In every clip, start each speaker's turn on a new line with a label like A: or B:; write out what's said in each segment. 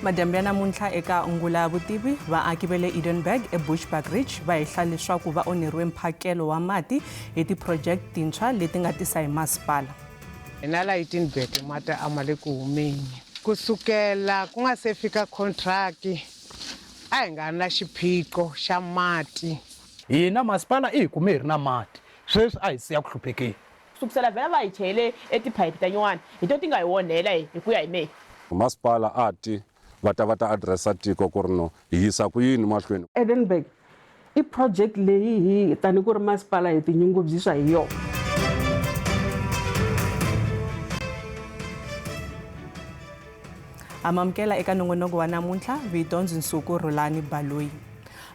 A: Madyambu ya namuntlha eka ungula ya vutivi vaaki va le Edenburg eBushbuckridge va hehla leswaku va onheriwe mphakelo wa mati hi tiphurojeke tintshwa leti nga tisa hi masipala.
B: Hina la Edenburg mati a ma le ku humeni kusukela ku nga se fika contract a hi nga na xiphiqo xa mati.
C: Hina masipala hi kume hi ri na mati sweswi a hi siya ku hluphekeni.
D: Kusukela vhela va hi chele etiphayiphi ta nyuwana hi to ti nga hi onhela hi ku ya hi mehe.
E: Masipala ati va ta addressa tiko ku ri no hi yisa ku yini mahlweni.
F: Edenburg i project leyi hi tani ku ri masipala hi tinyungubyisa hi yona.
A: Amamkela eka nongonoko wa namuntlha vito Nsuku Rulani Baloyi.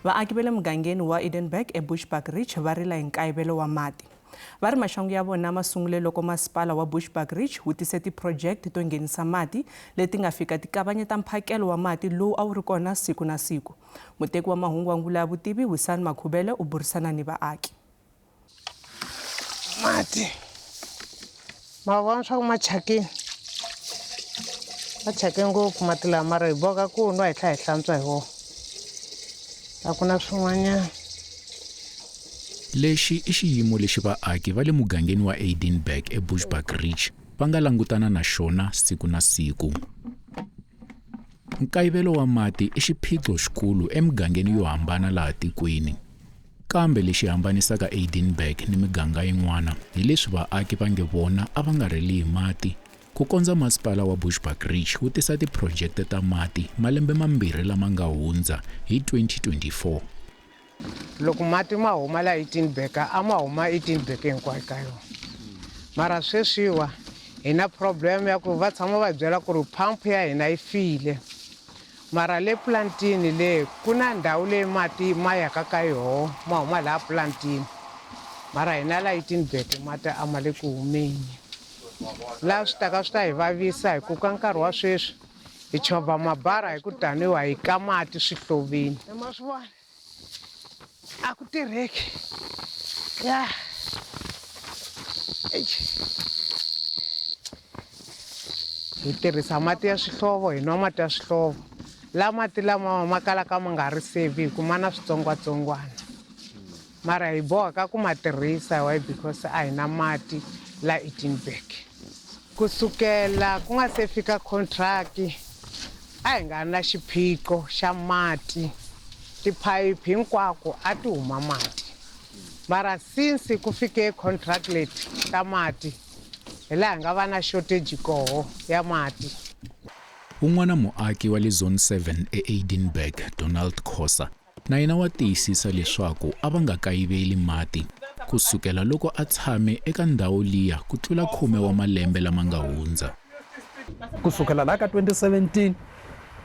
A: Vaaki va le mugangeni wa Edenburg eBushbuckridge va rila hi nkayivelo wa mati. Va ri maxangu ya vona ma sungule loko masipala wa Bushbuckridge wu tise tiphurojeke to nghenisa mati leti nga fika ti kavanyeta mphakelo wa mati lowu a wu ri kona siku na siku. Muteki wa mahungu wa ngula ya vutivi Wisani Makhubele u burisana ni vaaki.
B: Mati ma vona swa ku ma thyakile ngopfu mati lama mara hi boka ku nwa hi tlha hi hlantswa hi wona a ku na swin'wanyana.
G: Lexi i xiyimo lexi vaaki va le mugangeni wa Edenburg eBushbuckridge va nga langutana na xona siku na siku. Nkayivelo wa mati i xiphiqo xikulu emugangeni yo hambana laha tikweni. Kambe lexi hambanisaka Edenburg ni miganga yin'wana hi leswi vaaki va nge vona a va nga rili hi mati ku kondza masipala wa Bushbuckridge wu tisa tiphurojeke ta mati malembe mambirhi lama nga hundza hi 2024.
B: Loko mati ma huma la Edenburg a ma huma Edenburg hinkwayo ka yona mara sweswiwa hi na problem ya ku va tshama va byela ku ri pump ya hina yi file mara le plantini le ku na ndhawu leyi mati ma yaka ka yona ma huma laha plantini mara hina la Edenburg mati a ma le ku humeni laha swi taka swi ta hi vavisa hi ku ka nkarhi wa sweswi hi chova mabara hi ku taniwa hi ka mati swihloveni. Ma swi vona a ku tirheki ya hi tirhisa mati ya swihlovo hi nwa mati ya swihlovo la mati lama ma kalaka ma nga ri safe hi ku ma na switsongwatsongwana mara hi bohaka ku ma tirhisa why because a hi na mati la Edenburg. Kusukela ku nga se fika contract a hi nga na xiphiqo xa mati tiphayiphi hinkwako a ti huma mati mara since ku fike contract leti ta mati hi laha hi nga va na shortage koho ya mati.
G: Un'wana muaki wa le Zone 7 eEdenburg Donald Khosa na yena wa tiyisisa leswaku a va nga kayiveli mati kusukela loko a tshame eka ndhawu liya ku tlula 10 wa malembe lama nga hundza.
C: Kusukela la ka 2017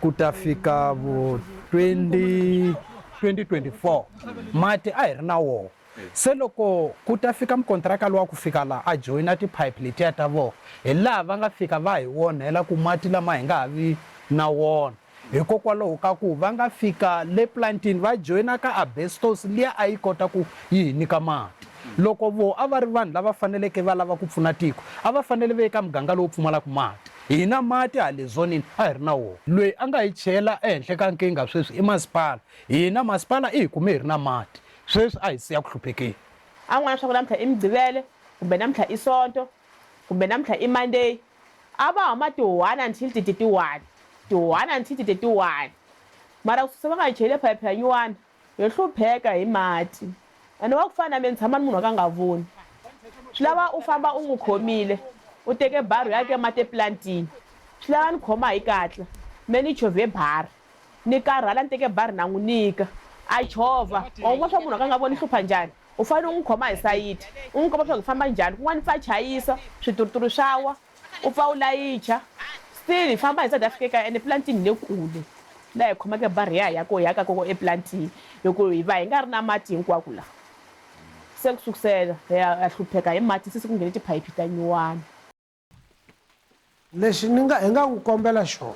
C: ku ta fika vo 2024 mati a hi ri na wona se loko ku ta fika mukontraka lowa ku fika laha a joyina tiphayiphi letiya ta vona hi laha va nga fika va hi onhela ku mati lama hi nga ha vi na wona hikokwalaho ka ku va nga fika le plantini va joyina ka asbestos liya a yi kota ku yi hi nyika mati. Loko vo a va ri vanhu lava faneleke va lava ku pfuna tiko a va fanele ve eka muganga lowu pfumalaka mati hina mati hale zonini a hi ri na wona loyi a nga hi chela ehenhla ka nkinga sweswi i masipala hina masipala hi kume hi ri na mati sweswi a hi siya ku hluphekeni.
D: A n'wana swa ku namuntlha i Mugqivele kumbe namuntlha i Sonto kumbe namuntlha i Monday a va huma ti-1 until ti-31 mara ku susa va nga hi chele phayiphi ya nyuwana yo hlupheka hi mati ene wa ku fana na mina tshama ni munhu wa ka nga voni swi lava u famba u n'wi khomile u teke bari yake mati eplantini swi lava ni khoma hi katla me ni chovhe bari ni karhala ni teke bari na n'wi nyika a chovha un'we swa munhu wa ka nga voni hlupha njhani u fanele u n'wi khoma hi sayiti u n'wi komba swa ku famba njhani kun'wana pfa chayisa swituruturu swawa u pfa u layicha still hi famba hi South Africa ene plantini le kule laha hi khomake bari ya ko yaka koko eplantini loko hi va hi nga ri na mati hinkwako laha se kusukusela ya hlupheka hi mati sisi ku nghene tiphayiphi ta nyuwana.
H: Lexi hi nga ku kombela xona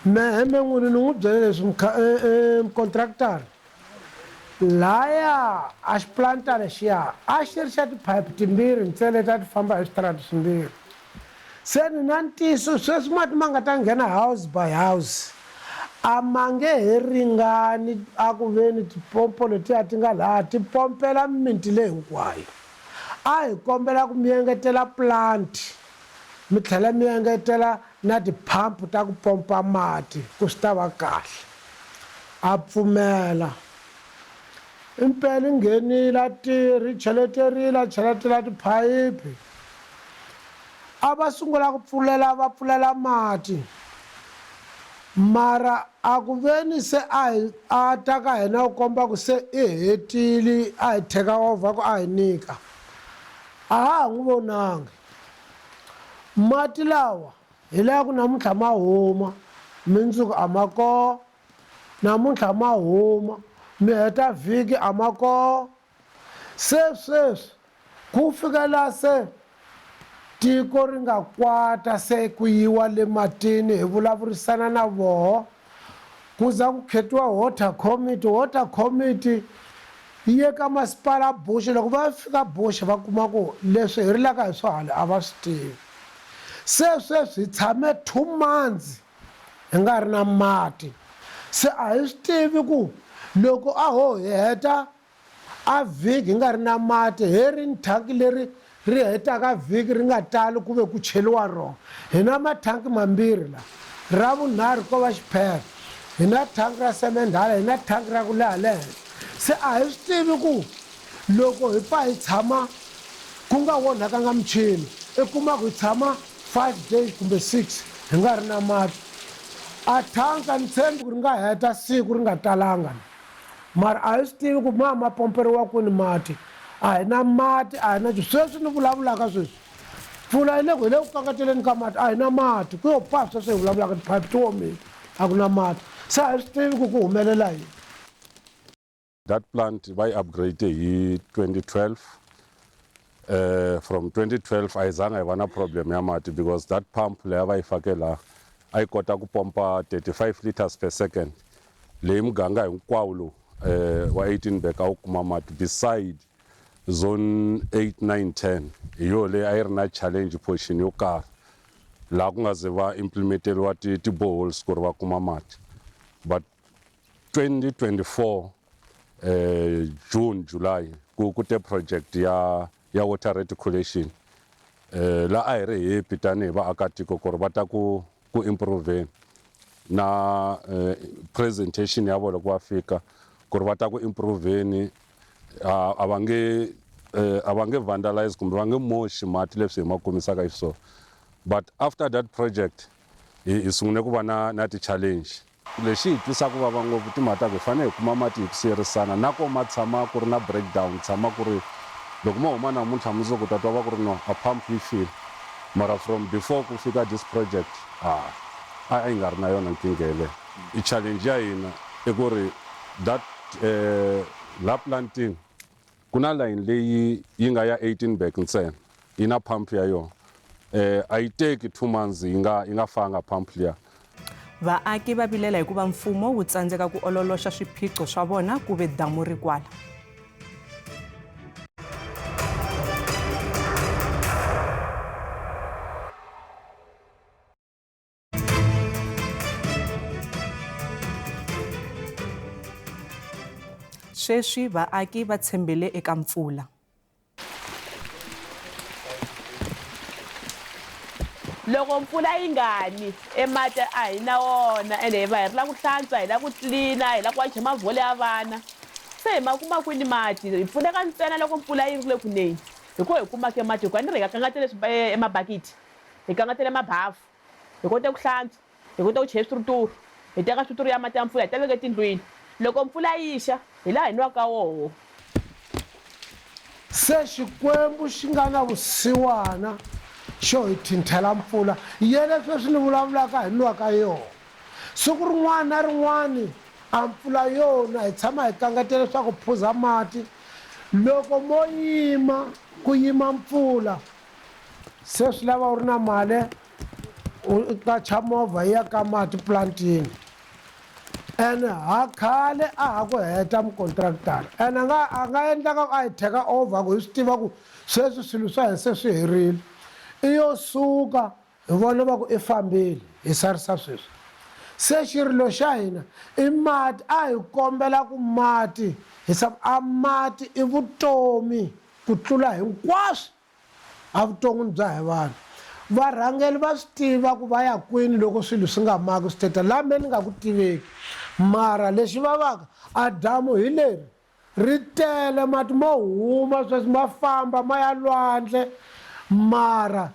H: mehe n'wini ni n'wi byele leswi mukontraktara laya a xiplanta lexiya a xi ri xa tiphayiphi timbirhi ntsele ta ti famba hi switarata swimbirhi se ni na ntiso sweswi mati ma nga ta nghena house by house a ma nge he ringani a ku veni tipompo letiya ti nga laha ti pompela mimiti leyi hinkwayo a hi kombela ku mi engetela plant mi tlhela mi engetela na tiphampu ta ku pompa mati ku swi ta va kahle a pfumela impela nghenile a tirhi cheleterile cheletela tiphayiphi a va sungula ku va pfulela mati mara a ku veni se a ta ka hina ku komba ku se i hetile a hi take over ku a hi nyika a ha n'wi vonangi mati lawa hi laya ku namuntlha ma huma mindzuku a ma koho namuntlha ma huma mi heta vhiki a ma koho sweswi ku fikela se tiko ri nga kwata se ku yiwa le matini hi vulavurisana na voho ku za ku khetiwa water committee yi ye ka masipala Bush loko va fika Bush va kuma ku leswi hi rilaka hi swihali a va swi tivi sweswi hi tshame 2 months hi nga ri na mati se a hi swi tivi ku loko a ho hi heta a vhiki hi nga ri na mati hi ri thanki leri ri hetaka vhiki ri nga tali ku ve ku cheliwa rona hi na mathanki mambirhi la ra vunharhu ko va xiphera hi na thanki ra semendhala hi na thanki ra ku leha le henhla se a hi swi tivi ku loko hi pfa hi tshama ku nga onhakanga michini i kuma ku hi tshama 5 days kumbe 6 hi nga ri na mati a thanka ni tshembi ku ri nga heta siku ri nga talanga mara a hi swi tivi ku ma pomperiwa kwini mati a hi na mati a hi na sweswi ni vulavulaka sweswi mpfula hi le ku kangeteleni ka mati a hi na mati ku yo pfa sweswi hi vulavulaka tiphayiphi ti womile a ku na mati se a hi swi tivi ku humelela yini.
E: That plant by upgrade hi 2012 from 2012 a hi zanga hi va na problem ya mati because that pump leya va yi fake laha a yi kota ku pompa 35 liters per second leyi muganga hinkwawo lowu wa 18 bek a wu kuma mati beside zone 8 9 10 hi yo leyi a yi ri na challenge portion yo karhi laha ku nga ze va implementeriwa ti-boreholes ku ri va kuma mati but 2024 June July ku te project ya water reticulation la a hi ri happy tanihi vaakatiko ku ri va ta ku improve na presentation ya vona loko va fika ku ri va ta ku improveni a va nge vandalize kumbe va nge moxi mati leswi hi ma kumisaka hi swona but after that project hi sungule ku va na ti-challenge lexi hi twisaka vava ngopfu timhaka ta ku hi fanele hi kuma mati hi ku siyerisana nako ma tshama ku ri na breakdown tshama ku ri loko ma huma namuntlha mundzuku ta twa va ku ri no a pump yi file mara from before ku fika this project a yi nga ri na yona nkingha yeleyo i-challenge ya hina i ku ri that la planting ku na line leyi yi nga ya 18 bek ntsena yi na pump ya yona a yi teki 2 months yi nga fanga pump liya.
A: vaaki va vilela hikuva mfumo wu tsandzeka ku ololoxa swiphiqo swa vona ku ve damu ri kwala. Sweswi vaaki va tshembele eka mpfula.
D: Loko mpfula yi nga ni mati a hi na wona ene hi va hi ri la ku hlantswa hi la ku tlilina hi la ku wacha mavhole ya vana se hi ma kuma kwini mati hi pfuneka ntsena loko mpfula yi ri le kuneni hi ko hi kumake mati hikuva ni ri hi nga kangatele emabakiti hi kangatele mabhafu hi kote ku hlantswa hi kote ku chela swituturu hi teka swituturu ya mati ya mpfula hi ta veke tindlwini loko mpfula yi xa hi laha hi nwaka woho.
H: Se xikwembu xi nga na vusiwana xo hi thinthela mpfula yele sweswi ni vulavulaka hi nwaka yona siku rin'wana na rin'wana a mpfula yona hi tshama hi kangatele swa ku phuza mati loko mo yima ku yima mpfula se swi lava u ri na mali u qacha movha yi ya ka mati plantini ene ha khale a ha ku heta mukontraktara ene a nga endlaka a hi take over ku hi swi tiva ku sweswi swilo swa hina se swi herile i yo suka hi vona va ku i fambile hi sarisa sweswi se xirilo xa hina i mati a hi kombela ku mati a mati i vutomi ku tlula hinkwaswo a vuton'wini bya hi vanhu varhangeli va swi tiva ku va ya kwini loko swilo swi nga maki swi teta lambe ni nga ku tiveki mara lexi vavaka a damu hi leri ri tele mati mo huma sweswi ma famba ma ya lwandle mara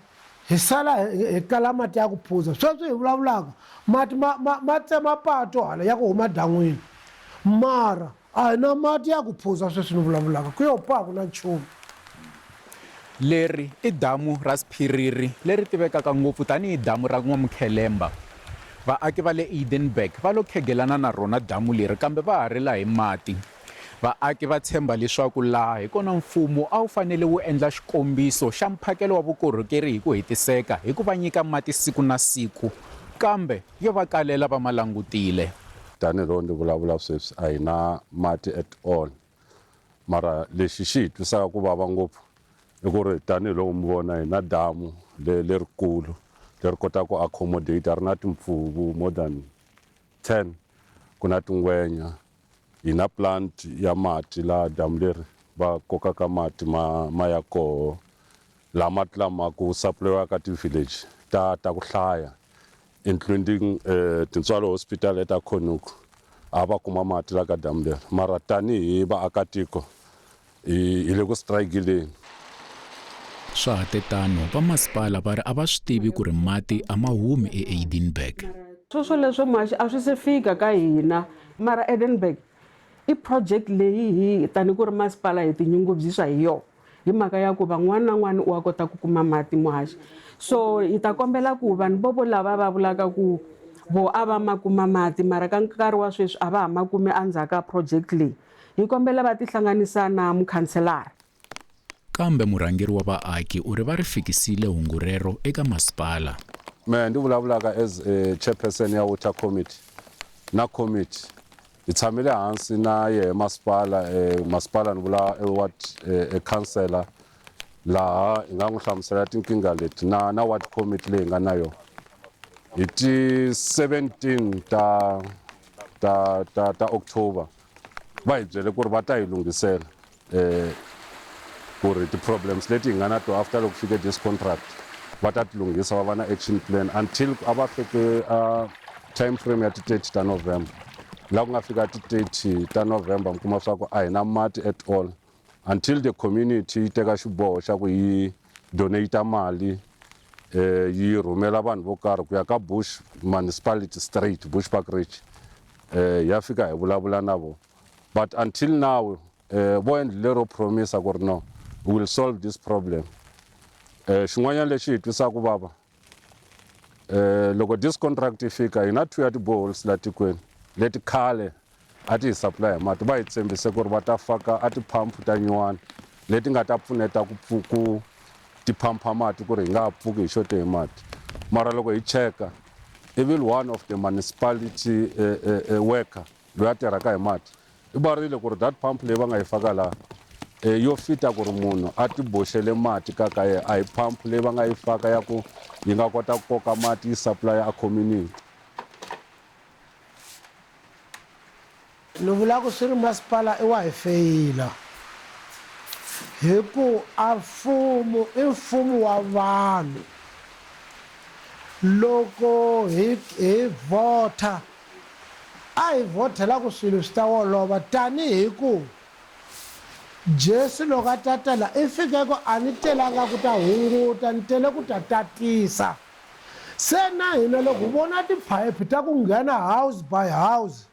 H: hi sala hi kala mati ya ku phuza sweswi hi vulavulaka mati ma tsema pato hala ya ku huma dan'wini mara a hi na mati ya ku phuza sweswi ni vulavulaka ku yo paku na nchumu
I: leri i damu ra Sphiriri leri tivekaka ngopfu tanihi damu ra N'wamukhelemba vaaki va le Edenburg va lo khegelana na rona damu leri kambe va ha rila hi mati vaaki va tshemba leswaku laha hi kona mfumo a wu fanele wu endla xikombiso xa mphakelo wa vukorhokeri hi ku hetiseka hi ku va nyika mati siku na siku kambe yo va kalela va ma langutile
E: tanihiloko ndi vulavula sweswi a hi na mati at all mara lexi xi hi twisaka ku vava ngopfu i ku ri tanihiloko mi vona hi na damu lerikulu leri kotaka ku accommodate ri na timpfuvu more than 10 ku na tingwenya hi na plant ya mati laha damu leri va kokaka mati ma ya koho laha mati lama ku supply-waka ti-village ta ku hlaya including Tintswalo hospital eta Khonuku a va kuma mati la ka damu leri mara tanihi vaakatiko hi le ku strike-ileni
G: swa ha tetano vamasipala va ri a va swi tivi ku ri mati a ma humi eEdenburg
F: sweswo leswo maxi a swi se fika ka hina mara Edenburg i project leyi hi tani ku ri masipala hi tinyungubyisa hi yona hi mhaka ya ku van'wana na n'wana wa kota ku kuma mati muhaxi so hi ta kombela ku vanhu vo lava va vulaka ku vo a va ma kuma mati mara ka nkarhi wa sweswi a va ha ma kumi endzhaku ka project leyi hi kombela va tihlanganisa na mukhanselara
G: kambe murhangeri wa vaaki u ri va ri fikisile hungu rero eka masipala
E: mehe ndi vulavulaka as chairperson ya water committee na committee hi tshamile hansi na yehe masipala ni vula councillor laha hi nga n'wi hlamusela tinkingha leti na ward committee leyi hi nga na yona hi ti 17 ta October va hi byele ku ri va ta hi lungisela ku ri ti-problems leti hi nga na to after loko fike this contract va ta ti lunghisa va va na action plan until a va fike time frame ya ti-30 ta November laha ku nga fika ti-30 ta November mi kuma swa ku a hi na mati at all until the community yi teka xiboho xa ku yi donate mali yi rhumela vanhu vo karhi ku ya ka Bush municipality straight Bushbuck Ridge ya fika hi vulavula na vo but until now vo endli lero promisa ku ri no we will solve this problem xin'wanyana lexi hi twisaka vava loko this contract yi fika hi na 2 ya ti-boreholes la tikweni leti khale a ti hi supply hi mati va hi tshembise ku ri va ta faka a tiphampu ta nyuwana leti nga ta pfuneta ku ti phampa mati ku ri hi nga ha pfuki hi xote hi mati mara loko hi cheka even one of the municipality worker loyi a tirhaka hi mati i varile ku ri that pump leyi va nga yi faka laha yo fita ku ri munhu a ti boxele mati ka yena a hi pump leyi va nga yi faka ya ku yi nga kota ku koka mati yi supply a community
H: ni vula ku swi ri masipala i wa hi feyila hi ku a mfumo i mfumo wa vanhu loko hi vhota a hi vhotela ku swilo swi ta olova tanihi ku Jesi loko a tatela i fike ku a ni telanga ku ta hunguta ni tele ku ta tatisa se na hina loko vona tiphayiphi ta ku nghena house by house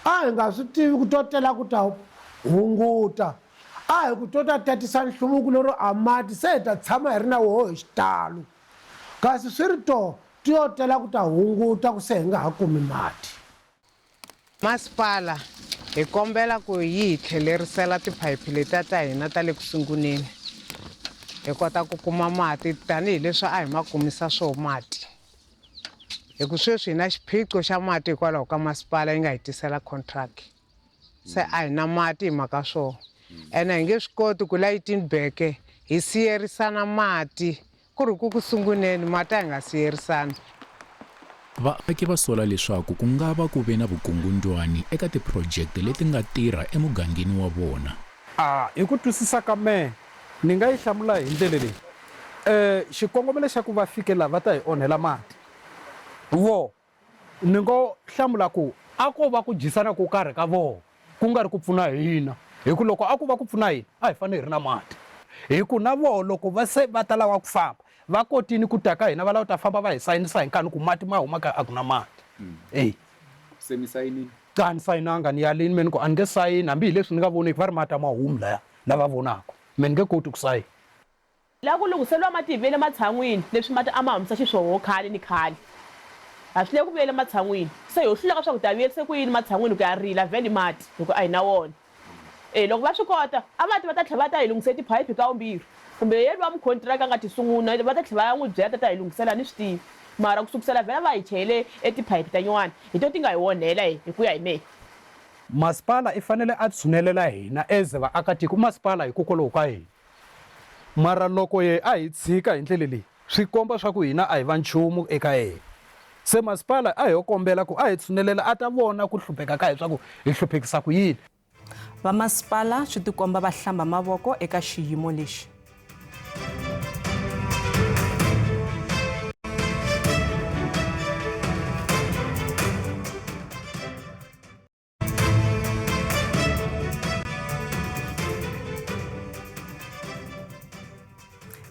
H: a hi nga swi tivi ku totela ku ta hunguta a hi ku tota tatisa nhluvuko lero a mati se hi ta tshama hi ri na woho hi xitalo kasi swi ri ti yotela ku ta hunguta ku se hi nga ha kumi mati
B: masipala hi kombela ku yi hi tlhelerisela tiphayiphi letiya ta hina ta le ku sunguleni hi kota ku kuma mati tanihileswi a hi ma kumisa swoho mati hi ku sweswi hi na xiphiqo xa mati hikwalaho ka masipala yi nga hi tisela contract se a hi na mati hi mhaka swoho ene hi nge swi koti ku la Edenburg hi siyerisana mati ku ri ku sunguleni mati a hi nga siyerisani.
G: vaaki va sola leswaku ku nga va ku ve na vukungundzwani eka tiphurojekiti leti nga tirha emugangeni wa vona.
C: Hi ku twisisa ka mehe ni nga yi hlamula hi ndlela leyi. Xikongomelo xa ku va fikela va ta hi onhela mati ni ngo hlamula ku a ko va ku dyisana ku karhi ka vona ku nga ri ku pfuna hina, hi ku loko a ku va ku pfuna hina a hi fanele hi ri na mati, hi ku na vona loko va se va ta lava ku famba va kotini ku ta ka hina va lava ta famba va hi sayinisa hi nkani ku mati ma huma ka a ku na mati.
I: Se mi sayinini?
C: A ni sayinanga ni yalini meni ku a ni nge sayini hambileswi ni nga voneki va ri mati ma humi laya lava vonaka me ni nge koti ku sayina.
D: La ku lunghiseliwa mati hi vele matshan'wini leswi mati a ma humisa xiswona khale ni khale a swi le ku vele matshan'wini se ho hluleka swa ku ta vuyerise ku yini matshan'wini ku ya rila vhele mati loko a hi na wona. Loko va swi kota a mati va ta tlhela va ta hi lunghisela tiphayiphi ka vumbirhi kumbe yeli va mukhontiraka a nga ti sungula va ta tlhela va ya n'wi byela ta hi lunghisela ni swi tivi mara ku sukusela vhela va hi chele etiphayiphi ta nyuwana hi to ti nga hi onhela hi ku ya hi mehe.
C: Masipala i fanele a tshunelela hina eze vaakatiko masipala hikokwalaho ka hina, mara loko ye a hi tshika hi ndlela leyi swi komba swa ku hina a hi va nchumu eka yena. Se masipala a hi kombela ku a hi tshunelela a ta vona ku hlupheka ka hi swa ku hi hluphekisa ku yini.
A: Vamasipala swi tikomba va hlamba mavoko eka xiyimo lexi.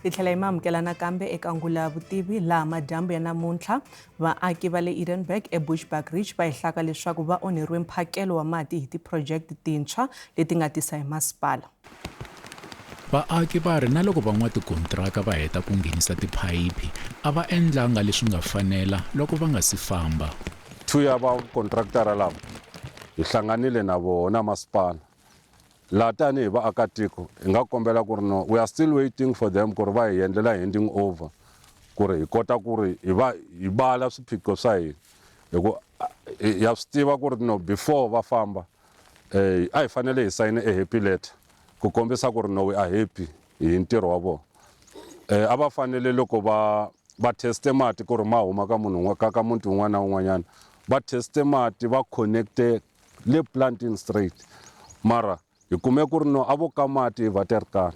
A: Hi tlhela hi amukela nakambe eka Ngula ya Vutivi laha madyambu ya namuntlha vaaki va le Edenburg eBushbuckridge va hihlaka leswaku va onheriwe mphakelo wa mati hi tiphurojekiti tintshwa leti nga tisa hi masipala.
G: vaaki va ri na loko van'watikontiraka va heta ku nghenisa tiphayiphi a va endlanga leswi nga fanela loko va nga si famba.
E: Two ya vakontraktara lava hi hlanganile na vona masipala laha tanihi vaakatiko hi nga kombela ku ri no we are still waiting for them ku ri va hi endlela handing over ku ri hi kota ku ri hi bala swiphiqo swa hina hi ku ya swi tiva ku ri no before va famba a hi fanele hi sayine happy letter ku kombisa ku ri no we are happy hi ntirho wa vona. A va fanele loko va teste mati ku ri ma huma ka munhu ka muti un'wana na un'wanyana va teste mati va connecte le planting straight mara hi kume ku ri no a vo ka mati va terikana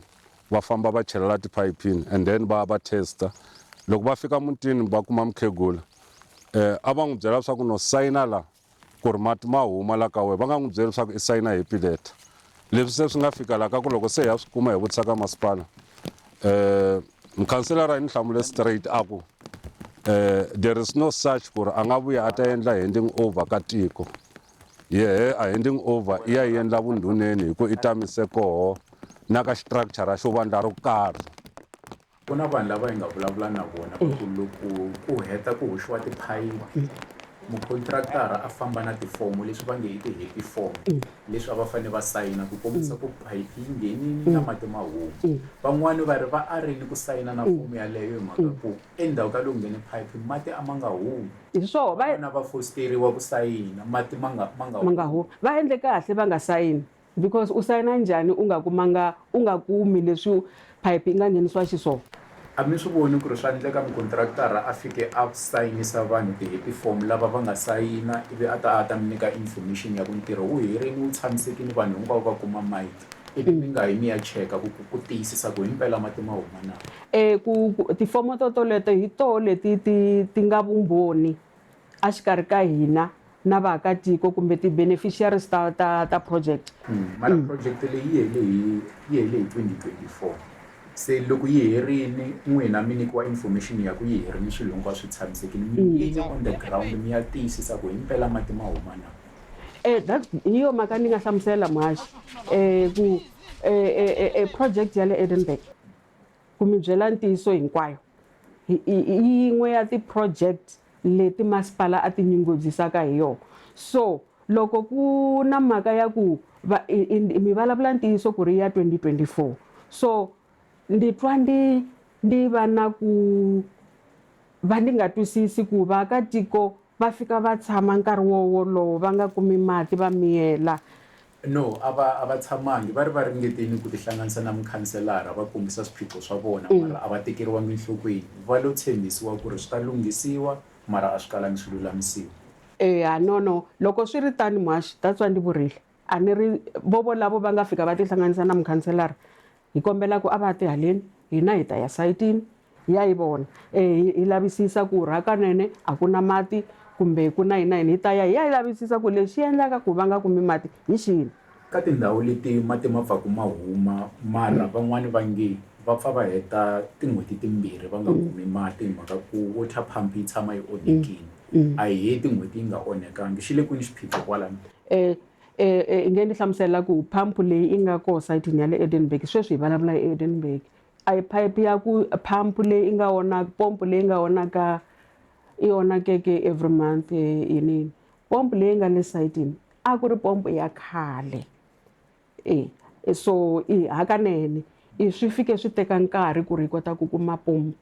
E: va famba va chelela tiphayiphini and then va testa loko va fika mutini va kuma mukhegula a va n'wi byela leswaku no sayina la ku ri mati ma huma la ka wena va nga n'wi byeli leswaku i sayina happy letter. Leswi se swi nga fika la ka ku loko se hi ya swi kuma hi vutisa ka masipala mukhanselara yi ni hlamule straight a ku there is no such ku ri a nga vuya a ta endla handing over ka tiko a handing over i ya yi endla vundhuneni hi ku i tamise koho na ka structure xo vandla ro karhi.
I: Ku na vanhu lava hi nga vulavula na vona ku loko ku heta ku hoxiwa tiphayiphi mukontraktara a famba na tifomo leswi va nge hi ti-happy form leswi a va fanele va sayina ku kombisa ku phayiphi yi nghenini na mati ma huma. Van'wani va ri va a ri ni ku sayina na fomo yaleyo hi mhaka ku endzhaku ka loko nghene phayiphi mati a ma nga humi
F: hi swona
I: vana va fosteriwa ku sayina mati ma nga
F: humi va endle kahle va nga sayini because u sayina njhani u nga kumi leswi phayiphi yi nga nghenisiwa xiswona.
I: A mi swi voni ku ri swa endleka mukontraktara a fike a sayinisa vanhu ti-happy form lava va nga sayina ivi a ta mi nyika information ya ku ntirho wu herini wu tshamisekile vanhu hinkwavo va kuma mati ivi mi nga yi mi ya cheka ku tiyisisa ku himpela mati ma huma na.
F: Tifomo toleto hi toho leti ti nga vumbhoni a xikarhi ka hina na vaakatiko kumbe ti-beneficiaries ta project.
I: Mara project leyi yi hele hi 2024 se loko yi herini n'wina mi nyikiwa information ya ku yi herini swilo hinkwaswo swi tshamisekile mi on the ground mi ya tiyisisa ku himpela mati ma huma na.
F: Hi yo mhaka ni nga hlamusela muhaxi ku project ya le Edenburg ku mi byela ntiyiso hinkwayo yin'we ya ti-project leti masipala a tinyungubyisaka hi yona. So loko ku na mhaka ya ku mi vulavula ntiyiso ku ri ya 2024 so ndi twa ndi va na ku va ndi nga twisisi ku vaakatiko va fika va tshama nkarhi wolowo va nga kumi mati va miyela
I: no a va tshamangi va ri ringeteni ku tihlanganisa na mukhanselara va kombisa swiphiqo swa vona mara a va tekeriwangi enhlokweni va lo tshembisiwa ku ri swi ta lunghisiwa mara a swi kalangi swi lulamisiwa
F: eya no loko swi ri tani mhaxi that's why ndi vurile a ni ri vovo lavo va nga fika va tihlanganisa na mukhanselara hi kombela ku a va ti haleni hina hi ta ya sayitini ya yi vona hi lavisisa ku hakanene a ku na mati kumbe ku na hina hi ta ya hi ya yi lavisisa ku lexi endlaka ku va nga kumi mati hi xini
I: ka tindhawu leti mati ma pfaku ma huma mara van'wani va nge va pfa va heta tin'hweti timbirhi va nga kumi mati hi mhaka ku water pump yi tshama yi onhekile a hi heti n'hweti yi nga onhekangi xi le kwini xiphiqo kwalano
F: i nge ni hlamusela ku phampu leyi i nga koho sayitini ya le Edenburg sweswi hi vulavula hi Edenburg a hi pipe ya ku phampu leyi i nga onaka pompo leyi nga onaka i onakeke every month yinini pompo leyi nga le sayitini a ku ri pompo ya khale so hakanene swi fike swi teka nkarhi ku ri hi kota ku kuma pompo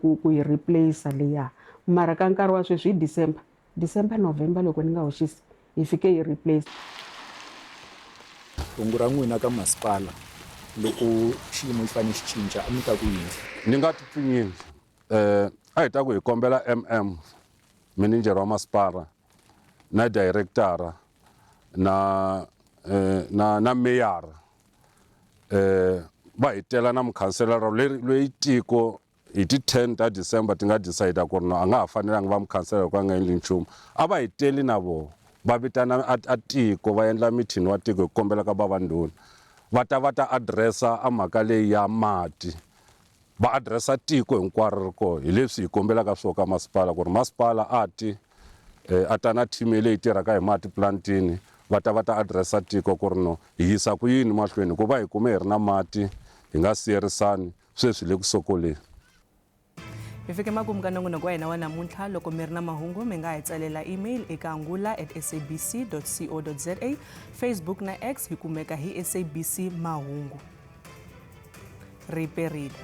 F: ku yi replace liya mara ka nkarhi wa sweswi hi December November loko ni nga hoxisi hi fike hi replace
I: hungu ra n'wina ka masipala loko xiyimo xi fanele xi cinca a mi ta ku yini
E: ni nga ti pfinyini a hi ta ku hi kombela manager wa masipala na directora na mayor va hi tela na mukhanselara loyi tiko hi ti 10 ta December ti nga decide ku ri no a nga ha fanelanga va mukhanselara ku a nga endli nchumu a va hi teli na vona va vitana a tiko va endla mithini wa tiko hi kombela ka vavandhuna va ta addressa a mhaka leyi ya mati va addressa tiko hinkwaro ri koho hi leswi hi kombelaka swo ka masipala ku ri masipala a ta na team leyi tirhaka hi mati plantini va ta addressa tiko ku ri no hi yisa ku yini mahlweni ku va hi kume hi ri na mati hi nga siyerisani sweswi le ku sokoleni
A: hi fike makumu ka nongonoko wa hina wa namuntlha loko mi ri na mahungu mi nga hi tsalela email eka angula@sabc.co.za Facebook na X hi kumeka hi SABC mahungu riperile